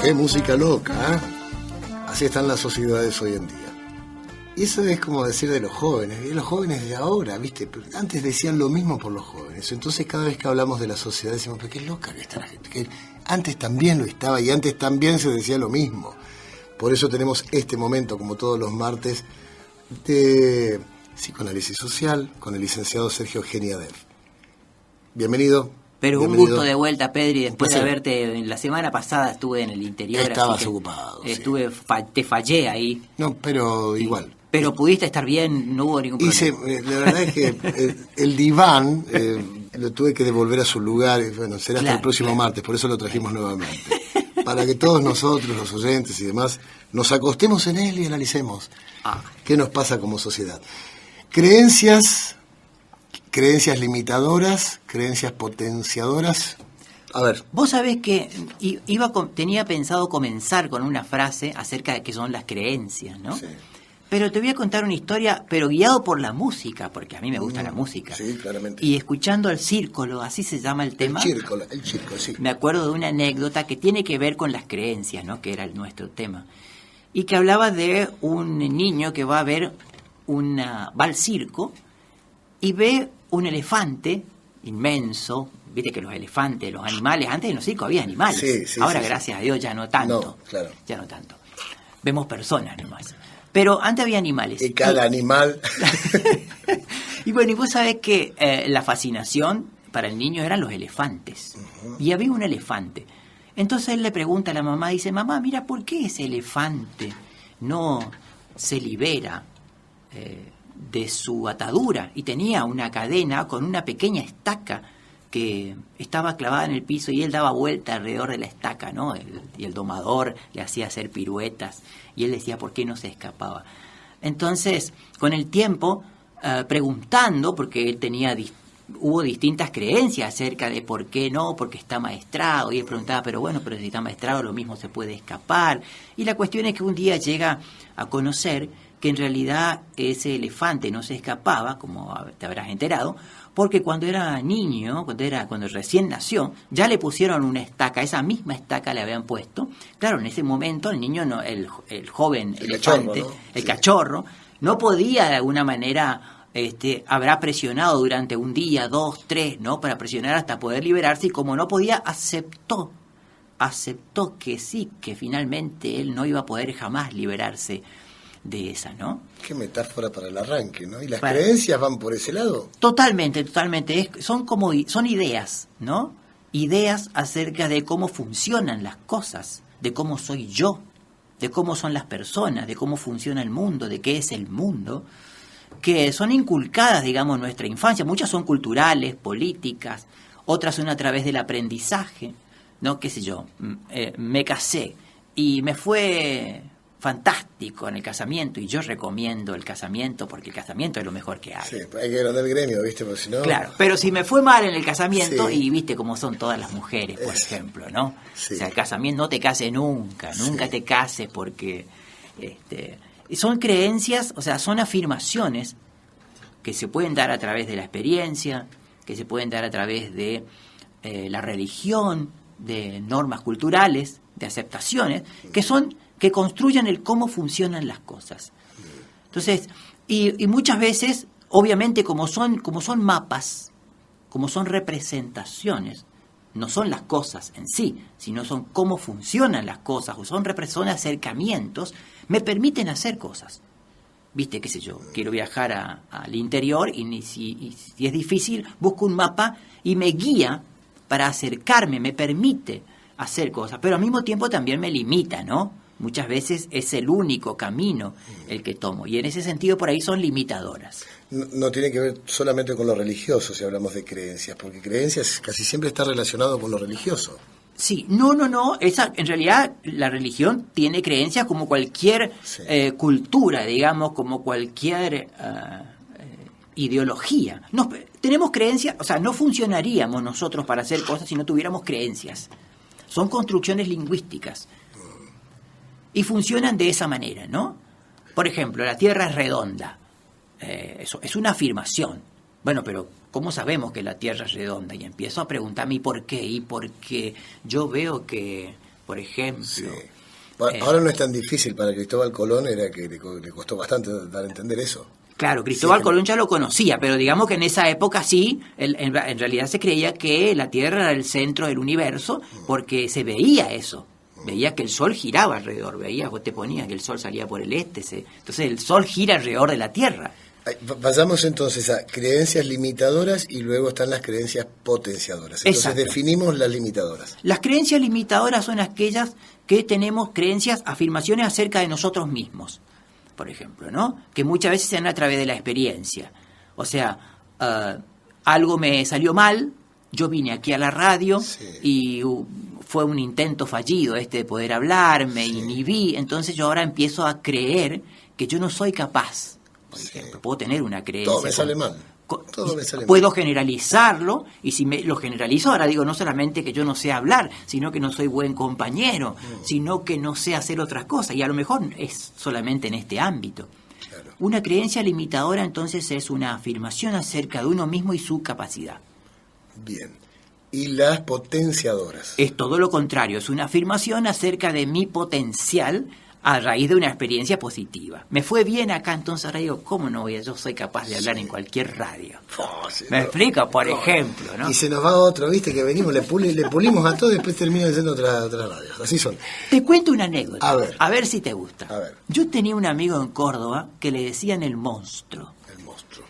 Qué música loca, ¿eh? Así están las sociedades hoy en día. Y eso es como decir de los jóvenes, y los jóvenes de ahora, ¿viste? Antes decían lo mismo por los jóvenes. Entonces cada vez que hablamos de la sociedad decimos, pero qué loca que está la gente. Que antes también lo estaba y antes también se decía lo mismo. Por eso tenemos este momento, como todos los martes, de psicoanálisis social con el licenciado Sergio Geniadev. Bienvenido. Pero bienvenido. Un gusto de vuelta, Pedri, después Sí. de verte. La semana pasada estuve en el interior. Estabas ocupado. Estuve, te fallé ahí. No, pero igual. Pero pudiste estar bien, no hubo ningún problema. La verdad es que el diván lo tuve que devolver a su lugar. Y bueno, será hasta el próximo martes, por eso lo trajimos nuevamente. Para que todos nosotros, los oyentes y demás, nos acostemos en él y analicemos qué nos pasa como sociedad. Creencias limitadoras, creencias potenciadoras. A ver. Vos sabés que tenía pensado comenzar con una frase acerca de qué son las creencias, ¿no? Sí. Pero te voy a contar una historia, pero guiado por la música, porque a mí me gusta la música. Sí, claramente. Y escuchando el círculo, así se llama el tema. El círculo, sí. Me acuerdo de una anécdota que tiene que ver con las creencias, ¿no? Que era nuestro tema. Y que hablaba de un niño que va al circo y ve un elefante inmenso. Viste que los elefantes, los animales, antes en los circos había animales. Sí, ahora, sí, gracias a Dios, ya no tanto. No, claro. Ya no tanto. Vemos personas nomás. Pero antes había animales. Y cada animal. Y bueno, y vos sabés que la fascinación para el niño eran los elefantes. Uh-huh. Y había un elefante. Entonces él le pregunta a la mamá, dice, mamá, mira, ¿por qué ese elefante no se libera de su atadura? Y tenía una cadena con una pequeña estaca que estaba clavada en el piso y él daba vuelta alrededor de la estaca, ¿no? Y el domador le hacía hacer piruetas y él decía por qué no se escapaba. Entonces, con el tiempo, preguntando, porque él hubo distintas creencias acerca de por qué no, porque está maestrado, y él preguntaba, pero si está maestrado lo mismo se puede escapar. Y la cuestión es que un día llega a conocer que en realidad ese elefante no se escapaba, como te habrás enterado, porque cuando era niño, cuando recién nació, ya le pusieron una estaca, esa misma estaca le habían puesto. Claro, en ese momento el niño, el joven elefante, cachorro, ¿no? El cachorro, no podía de alguna manera, habrá presionado durante un día, 2, 3, ¿no? Para presionar hasta poder liberarse, y como no podía, aceptó que sí, que finalmente él no iba a poder jamás liberarse de esa, ¿no? Qué metáfora para el arranque, ¿no? ¿Y las creencias van por ese lado? Totalmente. Son ideas, ¿no? Ideas acerca de cómo funcionan las cosas, de cómo soy yo, de cómo son las personas, de cómo funciona el mundo, de qué es el mundo, que son inculcadas, digamos, en nuestra infancia. Muchas son culturales, políticas, otras son a través del aprendizaje, ¿no? Qué sé yo, me casé y me fue fantástico en el casamiento, y yo recomiendo el casamiento porque el casamiento es lo mejor que hay. Sí, hay que agrandar el gremio, ¿viste? Porque si no... Claro, pero si me fue mal en el casamiento, Sí. Y viste cómo son todas las mujeres, por ejemplo, ¿no? Sí. O sea, el casamiento, no te cases nunca Sí. te cases porque... son creencias, o sea, son afirmaciones que se pueden dar a través de la experiencia, que se pueden dar a través de la religión, de normas culturales, de aceptaciones, que construyen el cómo funcionan las cosas. Entonces, y muchas veces, obviamente, como son mapas, como son representaciones, no son las cosas en sí, sino son cómo funcionan las cosas, o son acercamientos, me permiten hacer cosas. Viste, qué sé yo, quiero viajar al interior y si es difícil, busco un mapa y me guía para acercarme, me permite hacer cosas, pero al mismo tiempo también me limita, ¿no? Muchas veces es el único camino el que tomo, y en ese sentido por ahí son limitadoras. No tiene que ver solamente con lo religioso si hablamos de creencias, porque creencias casi siempre está relacionado con lo religioso. Sí, no, en realidad la religión tiene creencias como cualquier cultura, digamos, como cualquier ideología. Tenemos creencias, o sea, no funcionaríamos nosotros para hacer cosas si no tuviéramos creencias. Son construcciones lingüísticas. Y funcionan de esa manera, ¿no? Por ejemplo, la Tierra es redonda. Eso es una afirmación. Bueno, pero ¿cómo sabemos que la Tierra es redonda? Y empiezo a preguntarme ¿y por qué? Y porque yo veo que por ejemplo. Sí. Ahora no es tan difícil para Cristóbal Colón, era que le costó bastante dar a entender eso. Claro, Cristóbal Sí, Colón ya lo conocía, pero digamos que en esa época sí, en realidad se creía que la Tierra era el centro del universo, porque se veía eso. Veía que el Sol giraba alrededor, vos te ponías que el Sol salía por el este, entonces el Sol gira alrededor de la Tierra. Pasamos entonces a creencias limitadoras y luego están las creencias potenciadoras. Entonces Exacto. Definimos las limitadoras. Las creencias limitadoras son aquellas que tenemos creencias, afirmaciones acerca de nosotros mismos, por ejemplo, ¿no? Que muchas veces se dan a través de la experiencia. O sea, algo me salió mal, yo vine aquí a la radio y fue un intento fallido de poder hablar, me inhibí, entonces yo ahora empiezo a creer que yo no soy capaz. Por ejemplo, puedo tener una creencia. Todo me sale mal. Puedo generalizarlo, y si lo generalizo, ahora digo no solamente que yo no sé hablar, sino que no soy buen compañero, sino que no sé hacer otras cosas, y a lo mejor es solamente en este ámbito. Claro. Una creencia limitadora entonces es una afirmación acerca de uno mismo y su capacidad. Bien. Y las potenciadoras. Es todo lo contrario, es una afirmación acerca de mi potencial a raíz de una experiencia positiva. Me fue bien acá, entonces ahora digo, ¿cómo no yo soy capaz de hablar en cualquier radio? ¿Me explico? Por ejemplo, ¿no? Y se nos va otro, viste, que venimos, le pulimos a todo y después termina siendo otra radio. Así son. Te cuento una anécdota, A ver si te gusta. A ver. Yo tenía un amigo en Córdoba que le decían el monstruo. El monstruo.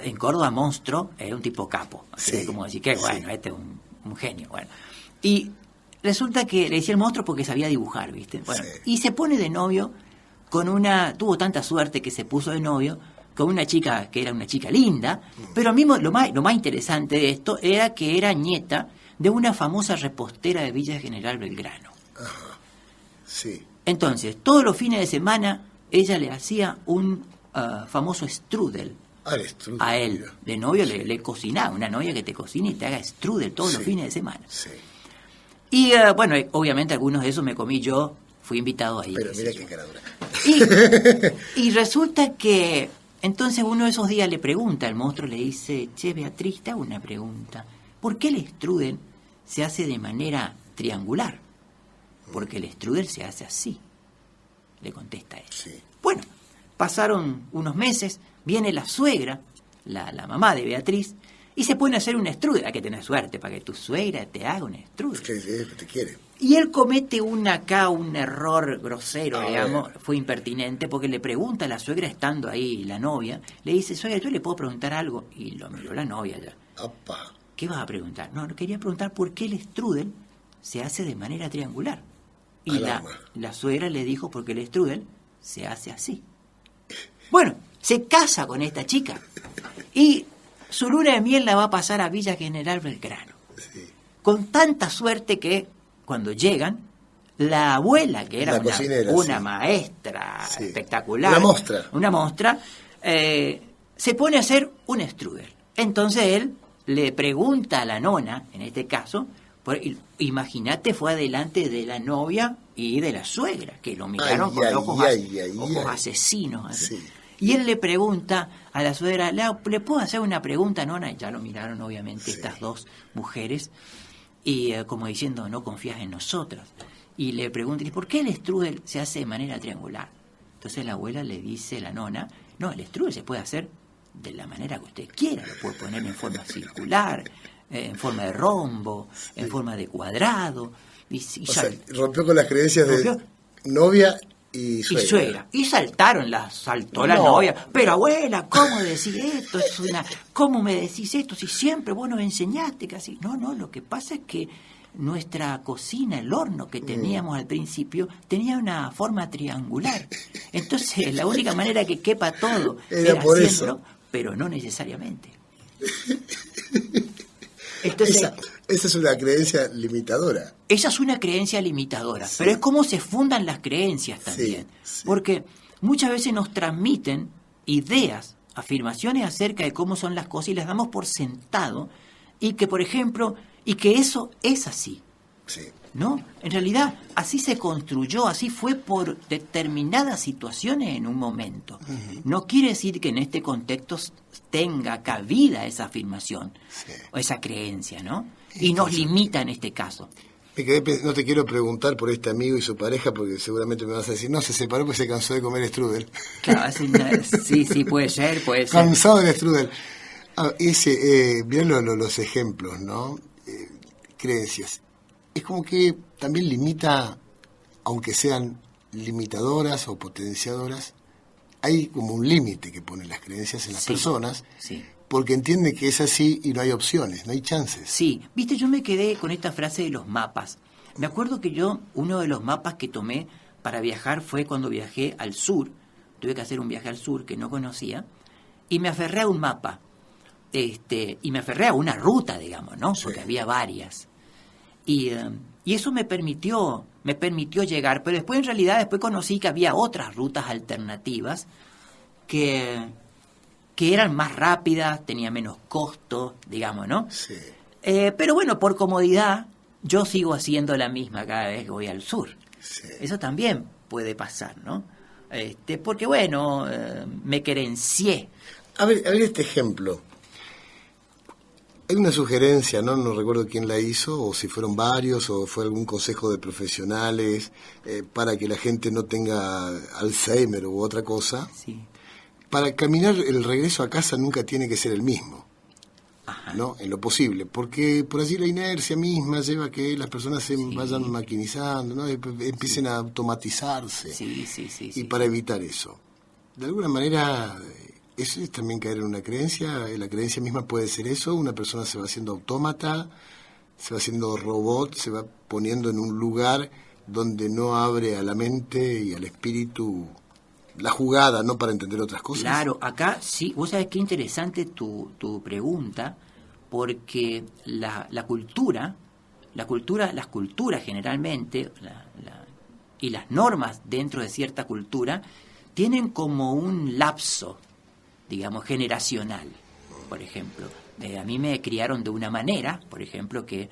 En Córdoba, monstruo era un tipo capo. Así Sí, como decir, que bueno, sí. este es un genio. Bueno. Y resulta que le decía el monstruo porque sabía dibujar, ¿viste? Bueno, Sí. y se pone de novio tuvo tanta suerte que se puso de novio con una chica que era una chica linda, pero mismo lo más interesante de esto era que era nieta de una famosa repostera de Villa General Belgrano. Sí. Entonces, todos los fines de semana ella le hacía un famoso strudel El strudel, a él. mira. De novio le cocinaba, una novia que te cocine y te haga strudel todos los Sí. fines de semana. Sí. Y bueno, obviamente algunos de esos me comí yo, fui invitado ahí. Pero qué mira sé qué yo. cara dura. Y resulta que entonces uno de esos días le pregunta, el monstruo le dice, che, Beatriz, te hago una pregunta. ¿Por qué el strudel se hace de manera triangular? Porque el strudel se hace así, le contesta él. Sí. Bueno, pasaron unos meses, viene la suegra, la mamá de Beatriz, y se pone a hacer un strudel. Hay que tener suerte para que tu suegra te haga un strudel. Que te quiere. Y él comete un error grosero, A digamos, ver. fue impertinente, porque le pregunta a la suegra estando ahí, la novia, le dice, suegra, ¿yo le puedo preguntar algo? Y lo miró la novia ya. Apa. ¿Qué vas a preguntar? No, quería preguntar por qué el strudel se hace de manera triangular. Y Alarma. la suegra le dijo, porque el strudel se hace así. Bueno, se casa con esta chica y su luna de miel la va a pasar a Villa General Belgrano. Sí. Con tanta suerte que cuando llegan, la abuela, que era La cocinera, una sí. maestra Sí. espectacular, Una mostra. se pone a hacer un strudel. Entonces él le pregunta a la nona, en este caso, imagínate, fue adelante de la novia y de la suegra, que lo miraron con ojos asesinos. Así. Sí. Y él le pregunta a la suegra, ¿le puedo hacer una pregunta, nona? Ya lo miraron, obviamente, Sí. estas dos mujeres, y como diciendo, no confías en nosotras. Y le pregunta, ¿y por qué el strudel se hace de manera triangular? Entonces la abuela le dice, la nona, no, el strudel se puede hacer de la manera que usted quiera, lo puede poner en forma circular, en forma de rombo, en forma de cuadrado. O sea, rompió con las creencias de Rompió. novia y suegra. Y suegra. Y saltó la No. novia. Pero abuela, ¿cómo decís esto? ¿Cómo me decís esto? Si siempre vos nos enseñaste que así. No, lo que pasa es que nuestra cocina, el horno que teníamos al principio, tenía una forma triangular. Entonces, la única manera que quepa todo Era por haciéndolo, eso. pero no necesariamente. Entonces, Esa es una creencia limitadora. esa es una creencia limitadora, pero es como se fundan las creencias también. Sí. Porque muchas veces nos transmiten ideas, afirmaciones acerca de cómo son las cosas y las damos por sentado, y que, por ejemplo, y que eso es así. Sí. ¿No? En realidad, así se construyó, así fue por determinadas situaciones en un momento. No quiere decir que en este contexto tenga cabida esa afirmación, Sí. o esa creencia, ¿no? Y nos limita en este caso. No te quiero preguntar por este amigo y su pareja, porque seguramente me vas a decir, no, se separó porque se cansó de comer strudel. Claro, sí, puede ser. Cansado del strudel. Mirá los ejemplos, ¿no? Creencias. Es como que también limita, aunque sean limitadoras o potenciadoras, hay como un límite que ponen las creencias en las personas, porque entiende que es así y no hay opciones, no hay chances. Sí, viste, yo me quedé con esta frase de los mapas. Me acuerdo que uno de los mapas que tomé para viajar fue cuando viajé al sur. Tuve que hacer un viaje al sur que no conocía y me aferré a un mapa. Y me aferré a una ruta, digamos, ¿no? Porque había varias. Y eso me permitió llegar, pero después conocí que había otras rutas alternativas que eran más rápidas, tenían menos costo, digamos, ¿no? Sí. Pero bueno, por comodidad, yo sigo haciendo la misma cada vez que voy al sur. Sí. Eso también puede pasar, ¿no? Porque bueno, me querencié. A ver este ejemplo. Hay una sugerencia, no recuerdo quién la hizo, o si fueron varios, o fue algún consejo de profesionales, para que la gente no tenga Alzheimer u otra cosa. Sí. Para caminar el regreso a casa nunca tiene que ser el mismo. Ajá. ¿No? En lo posible, porque por allí la inercia misma lleva a que las personas se vayan maquinizando, ¿no? Empiecen a automatizarse. Sí. Y para evitar eso, de alguna manera, eso es también caer en una creencia. La creencia misma puede ser eso. Una persona se va haciendo autómata, se va haciendo robot, se va poniendo en un lugar donde no abre a la mente y al espíritu la jugada, ¿no? Para entender otras cosas. Claro, acá sí, vos sabés qué interesante tu pregunta, porque las culturas generalmente, y las normas dentro de cierta cultura, tienen como un lapso, digamos, generacional. Por ejemplo, a mí me criaron de una manera, por ejemplo, que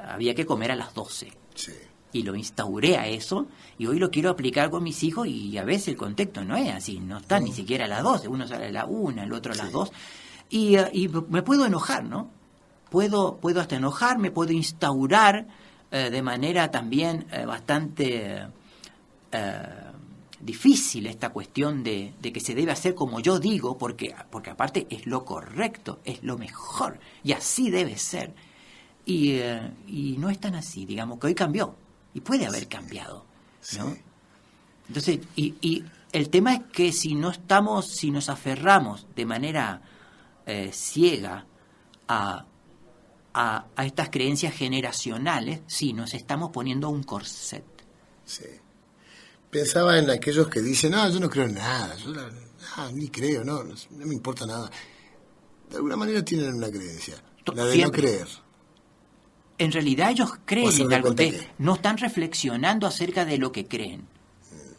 había que comer a las 12. Sí. Y lo instauré a eso, y hoy lo quiero aplicar con mis hijos, y a veces el contexto no es así, no están ni siquiera a las 12, uno sale a la 1, el otro a las 2, y me puedo enojar, ¿no? Puedo hasta enojarme, puedo instaurar de manera también bastante difícil esta cuestión de que se debe hacer como yo digo, porque aparte es lo correcto, es lo mejor, y así debe ser. Y no es tan así, digamos que hoy cambió. Y puede haber cambiado, ¿no? Sí. Entonces, y el tema es que si nos aferramos de manera ciega a estas creencias generacionales, sí, nos estamos poniendo un corset. Sí. Pensaba en aquellos que dicen, yo no creo en nada, ni creo, no me importa nada. De alguna manera tienen una creencia, la de Siempre. no creer. En realidad ellos creen en algo, que no están reflexionando acerca de lo que creen,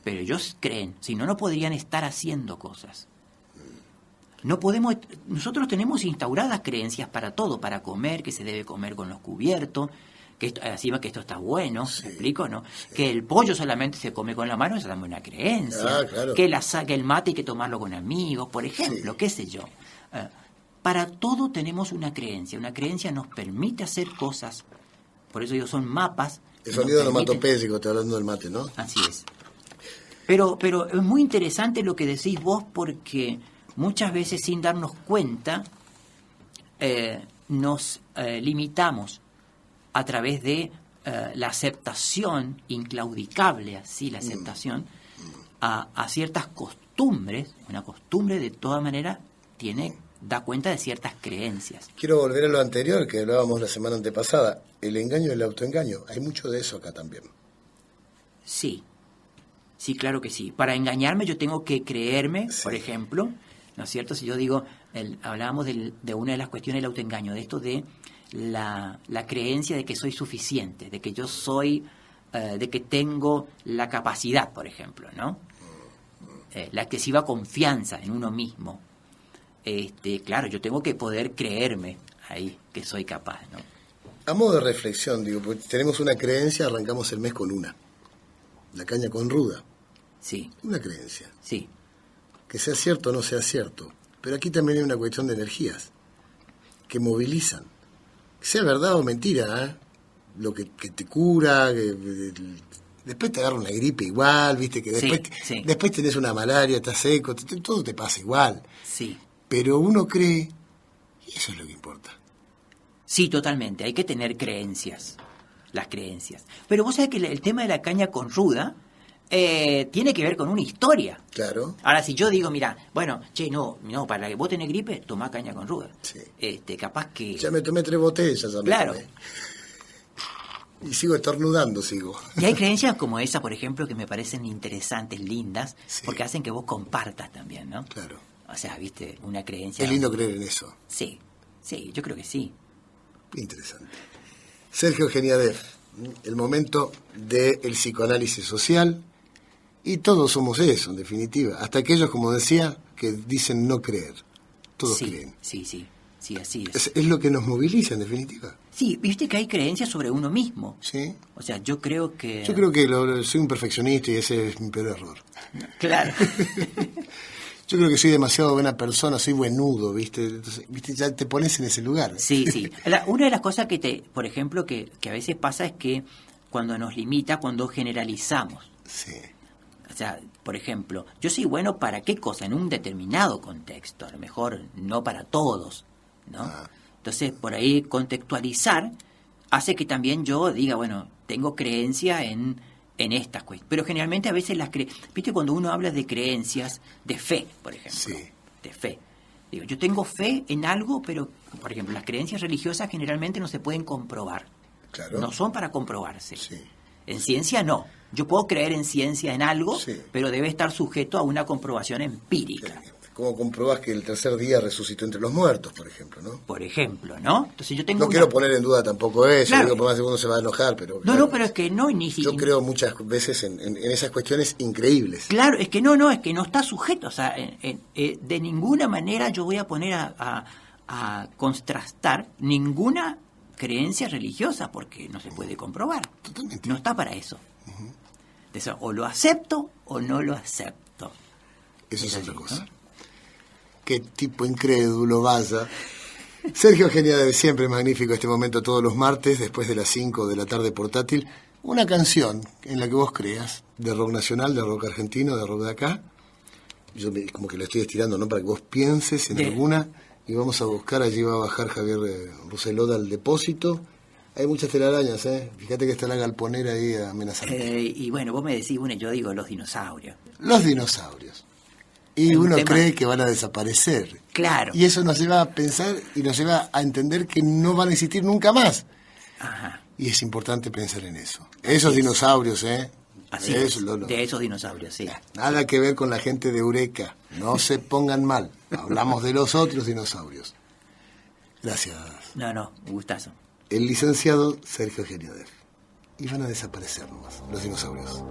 pero ellos creen, si no, no podrían estar haciendo cosas. No podemos, nosotros tenemos instauradas creencias para todo, para comer, que se debe comer con los cubiertos, que encima que esto está bueno, ¿me explico, no? Sí. Que el pollo solamente se come con la mano, esa es también una creencia. Claro. Que el mate hay que tomarlo con amigos, por ejemplo, qué sé yo. Para todo tenemos una creencia nos permite hacer cosas, por eso ellos son mapas. El sonido onomatopéyico, estoy hablando del mate, ¿no? Así es. Pero es muy interesante lo que decís vos, porque muchas veces sin darnos cuenta nos limitamos a través de la aceptación inclaudicable, así la aceptación, a ciertas costumbres. Una costumbre de toda manera da cuenta de ciertas creencias. Quiero volver a lo anterior que hablábamos la semana antepasada, el engaño y el autoengaño. Hay mucho de eso acá también. Sí, claro que sí. Para engañarme yo tengo que creerme, por ejemplo, ¿no es cierto? Si yo digo, hablábamos de una de las cuestiones del autoengaño, de esto de la creencia de que soy suficiente, de que yo soy, de que tengo la capacidad, por ejemplo, ¿no? La excesiva confianza en uno mismo. Claro, yo tengo que poder creerme ahí que soy capaz, ¿no? A modo de reflexión, digo, porque tenemos una creencia, arrancamos el mes con una. La caña con ruda. Sí. Una creencia. Sí. Que sea cierto o no sea cierto. Pero aquí también hay una cuestión de energías que movilizan. Que sea verdad o mentira, lo que te cura, después te agarra una gripe igual, viste, que después, Sí. después tenés una malaria, estás seco, todo te pasa igual. Sí. Pero uno cree, y eso es lo que importa. Sí, totalmente. Hay que tener creencias. Las creencias. Pero vos sabés que el tema de la caña con ruda tiene que ver con una historia. Claro. Ahora, si yo digo, mira, bueno, no, para que vos tenés gripe, tomá caña con ruda. Sí. Capaz que... Ya me tomé 3 botellas. Ya me Claro. tomé. Y sigo estornudando, sigo. Y hay creencias como esa, por ejemplo, que me parecen interesantes, lindas, Sí. porque hacen que vos compartas también, ¿no? Claro. O sea, viste, una creencia... Es lindo creer en eso. Sí, yo creo que sí. Interesante. Sergio Geniadev, el momento del psicoanálisis social, y todos somos eso, en definitiva. Hasta aquellos, como decía, que dicen no creer. Todos Sí, creen. sí, así es. Es lo que nos moviliza, en definitiva. Sí, viste que hay creencias sobre uno mismo. ¿Sí? O sea, yo creo que... Yo creo que soy un perfeccionista y ese es mi peor error. Claro. Yo creo que soy demasiado buena persona, soy buenudo, ¿viste? Entonces, ¿viste? Ya te pones en ese lugar. Sí. Una de las cosas por ejemplo, que a veces pasa es que cuando nos limita, cuando generalizamos. Sí. O sea, por ejemplo, yo soy bueno para qué cosa, en un determinado contexto, a lo mejor no para todos, ¿no? Ah. Entonces, por ahí contextualizar hace que también yo diga, bueno, tengo creencia en estas cuestiones. Pero generalmente a veces ¿viste cuando uno habla de creencias, de fe, por ejemplo? Sí. De fe. Digo, yo tengo fe en algo, pero, por ejemplo, las creencias religiosas generalmente no se pueden comprobar. Claro. No son para comprobarse. Sí. En ciencia no. Yo puedo creer en ciencia en algo, Sí. pero debe estar sujeto a una comprobación empírica. ¿Cómo comprobás que el tercer día resucitó entre los muertos, por ejemplo, no? Por ejemplo, ¿no? Entonces yo tengo No quiero poner en duda tampoco eso, Claro. digo, por más que uno se va a enojar, pero... No, claro, pero es que no, ni si... Yo creo muchas veces en esas cuestiones increíbles. Claro, es que no, es que no está sujeto. O sea, de ninguna manera yo voy a poner a contrastar ninguna creencia religiosa porque no se puede comprobar. Totalmente. No está para eso. Entonces, o lo acepto o no lo acepto. Eso es así, otra ¿no? cosa. Qué tipo incrédulo, vaya. Sergio Geniadev, siempre magnífico este momento todos los martes, después de las 5 de la tarde portátil. Una canción en la que vos creas, de rock nacional, de rock argentino, de rock de acá. Yo como que lo estoy estirando, ¿no? Para que vos pienses en alguna y vamos a buscar, allí va a bajar Javier Roseloda al depósito. Hay muchas telarañas, ¿eh? Fíjate que está la galponera ahí amenazando. Y bueno, vos me decís, bueno, yo digo los dinosaurios. Los dinosaurios. Y Es un uno tema- cree que van a desaparecer. Claro. Y eso nos lleva a pensar y nos lleva a entender que no van a existir nunca más. Ajá. Y es importante pensar en eso. Esos dinosaurios, ¿eh? Así Eso, es, de esos dinosaurios, sí. Nada que ver con la gente de Eureka. No se pongan mal. Hablamos de los otros dinosaurios. Gracias. No, un gustazo. El licenciado Sergio Geniadev. Y van a desaparecer nomás los dinosaurios.